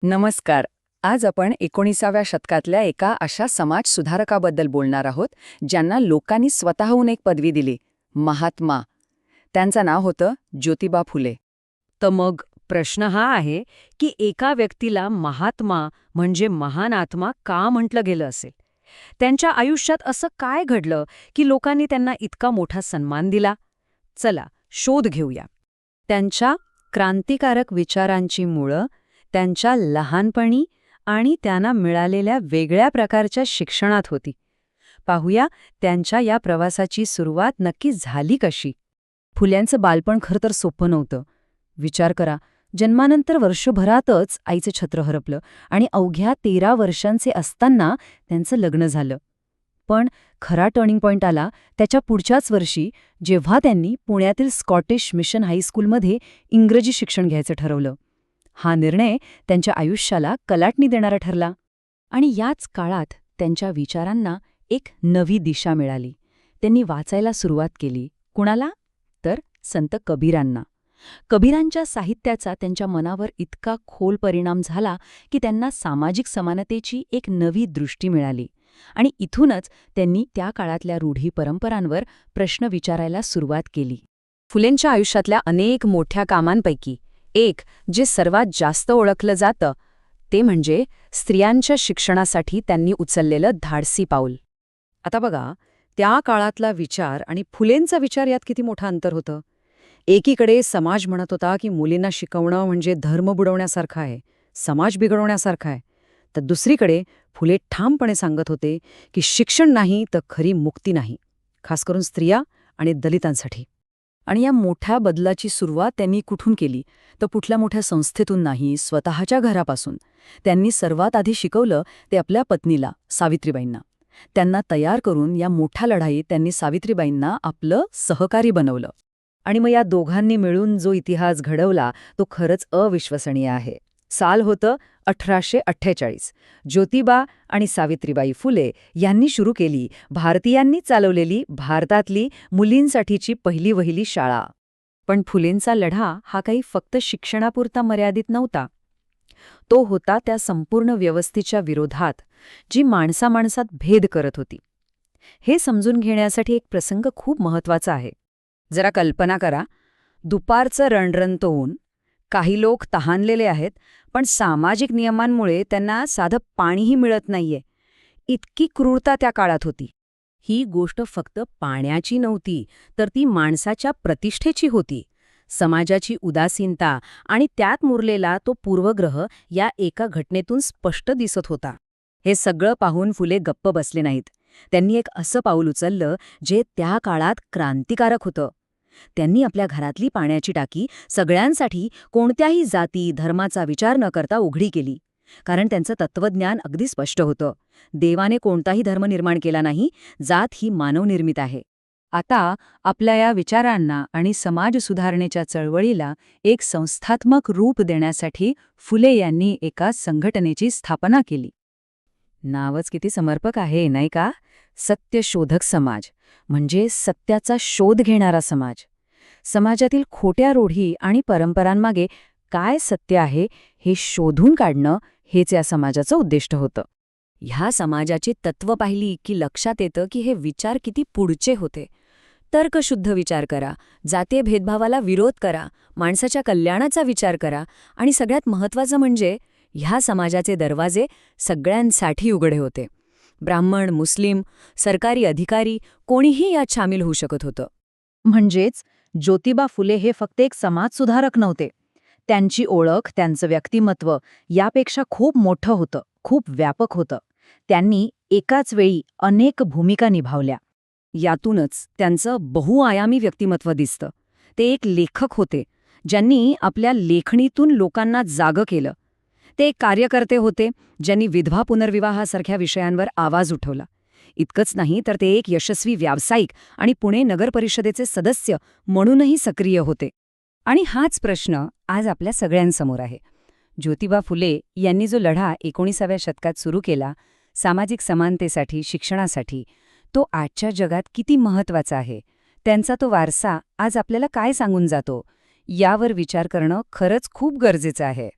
नमस्कार. आज आपण 19व्या शतकातल्या एका अशा समाज सुधारकाबद्दल बोलणार आहोत ज्यांना लोकांनी स्वतःहून एक पदवी दिली, महात्मा. त्यांचं नाव होतं ज्योतिबा फुले. तर मग प्रश्न हा आहे की एका व्यक्तीला महात्मा म्हणजे महान आत्मा का म्हटलं गेलं असेल? त्यांच्या आयुष्यात असं काय घडलं की लोकांनी त्यांना इतका मोठा सन्मान दिला? चला शोध घेऊया. त्यांच्या क्रांतिकारक विचारांची मुळं त्यांच्या लहानपणी आणि त्यांना मिळालेल्या वेगळ्या प्रकारच्या शिक्षणात होती. पाहूया त्यांच्या या प्रवासाची सुरुवात नक्की झाली कशी. फुल्यांचं बालपण खरं तर सोपं नव्हतं. विचार करा, जन्मानंतर वर्षभरातच आईचं छत्र हरपलं आणि अवघ्या 13 वर्षांचे असताना त्यांचं लग्न झालं. पण खरा टर्निंग पॉइंट आला त्याच्या पुढच्याच वर्षी, जेव्हा त्यांनी पुण्यातील स्कॉटिश मिशन हायस्कूलमध्ये इंग्रजी शिक्षण घ्यायचं ठरवलं. हा निर्णय त्यांच्या आयुष्याला कलाटणी देणारा ठरला. आणि याच काळात त्यांच्या विचारांना एक नवी दिशा मिळाली. त्यांनी वाचायला सुरुवात केली. कुणाला? तर संत कबीरांना. कबीरांच्या साहित्याचा त्यांच्या मनावर इतका खोल परिणाम झाला की त्यांना सामाजिक समानतेची एक नवी दृष्टी मिळाली. आणि इथूनच त्यांनी त्या काळातल्या रूढी परंपरांवर प्रश्न विचारायला सुरुवात केली. फुलेंच्या आयुष्यातल्या अनेक मोठ्या कामांपैकी एक जे सर्वात जास्त ओळखलं जातं ते म्हणजे स्त्रियांच्या शिक्षणासाठी त्यांनी उचललेलं धाडसी पाऊल. आता बघा, त्या काळातला विचार आणि फुलेंचा विचार यात किती मोठं अंतर होतं. एकीकडे समाज म्हणत होता की मुलींना शिकवणं म्हणजे धर्म बुडवण्यासारखं आहे, समाज बिघडवण्यासारखं आहे. तर दुसरीकडे फुले ठामपणे सांगत होते की शिक्षण नाही तर खरी मुक्ती नाही, खास करून स्त्रिया आणि दलितांसाठी. आणि या मोठ्या बदलाची सुरुवात त्यांनी कुठून केली? तर कुठल्या मोठ्या संस्थेतून नाही, स्वतःच्या घरापासून. त्यांनी सर्वात आधी शिकवलं ते आपल्या पत्नीला, सावित्रीबाईंना. त्यांना तयार करून या मोठ्या लढाईत त्यांनी सावित्रीबाईंना आपलं सहकारी बनवलं. आणि मग या दोघांनी मिळून जो इतिहास घडवला तो खरंच अविश्वसनीय आहे. साल होतं 1848. ज्योतिबा आणि सावित्रीबाई फुले यांनी सुरू केली भारतीयांनी चालवलेली भारतातली मुलींसाठीची पहिली वहिली शाळा. पण फुलेंचा लढा हा काही फक्त शिक्षणापुरता मर्यादित नव्हता. तो होता त्या संपूर्ण व्यवस्थेच्या विरोधात, जी माणसामाणसात भेद करत होती. हे समजून घेण्यासाठी एक प्रसंग खूप महत्वाचा आहे. जरा कल्पना करा, दुपारचं रणरणत ऊन, काही लोक तहानलेले आहेत, पण सामाजिक नियमांमुळे त्यांना साधं पाणीही मिळत नाहीये. इतकी क्रूरता त्या काळात होती. ही गोष्ट फक्त पाण्याची नव्हती, तर ती माणसाच्या प्रतिष्ठेची होती. समाजाची उदासीनता आणि त्यात मुरलेला तो पूर्वग्रह या एका घटनेतून स्पष्ट दिसत होता. हे सगळं पाहून फुले गप्प बसले नाहीत. त्यांनी एक असं पाऊल उचललं जे त्या काळात क्रांतिकारक होतं. त्यांनी आपल्या घरातली पाण्याची टाकी सगळ्यांसाठी, कोणत्याही जाती धर्माचा विचार न करता उघडी केली. कारण त्यांचं तत्वज्ञान अगदी स्पष्ट होतं. देवाने कोणताही धर्म निर्माण केला नाही, जात ही मानवनिर्मित आहे. आता आपल्या या विचारांना आणि समाज सुधारणेच्या चळवळीला एक संस्थात्मक रूप देण्यासाठी फुले यांनी एका संघटनेची स्थापना केली. नावच किती समर्पक आहे, नाही का? सत्यशोधक समाज, म्हणजे सत्याचा शोध घेणारा समाज. समाजातील खोट्या रूढी आणि परंपरांमागे काय सत्य आहे हे शोधून काढणं हेच या समाजाचं उद्दिष्ट होतं. ह्या समाजाची तत्त्व पाहिली की लक्षात येतं की हे विचार किती पुढचे होते. तर्कशुद्ध विचार करा, जातीय भेदभावाला विरोध करा, माणसाच्या कल्याणाचा विचार करा आणि सगळ्यात महत्त्वाचं म्हणजे ह्या समाजाचे दरवाजे सगळ्यांसाठी उघडे होते. ब्राह्मण, मुस्लिम, सरकारी अधिकारी कोणीही यात सामील होऊ शकत होतं. म्हणजेच ज्योतिबा फुले हे फक्त एक समाजसुधारक नव्हते. त्यांची ओळख, त्यांचं व्यक्तिमत्व यापेक्षा खूप मोठं होतं, खूप व्यापक होतं. त्यांनी एकाच वेळी अनेक भूमिका निभावल्या. यातूनच त्यांचं बहुआयामी व्यक्तिमत्व दिसतं. ते एक लेखक होते, ज्यांनी आपल्या लेखणीतून लोकांना जागं केलं. ते एक कार्यकर्ते होते, ज्यांनी विधवा पुनर्विवाहासारख्या विषयांवर आवाज उठवला. इतकंच नाही तर ते एक यशस्वी व्यावसायिक आणि पुणे नगर परिषदेचे सदस्य म्हणूनही सक्रिय होते. आणि हाच प्रश्न आज आपल्या सगळ्यांसमोर आहे. ज्योतिबा फुले यांनी जो लढा 19व्या शतकात सुरू केला, सामाजिक समानतेसाठी, शिक्षणासाठी, तो आजच्या जगात किती महत्त्वाचा आहे, त्यांचा तो वारसा आज आपल्याला काय सांगून जातो, यावर विचार करणं खरंच खूप गरजेचं आहे.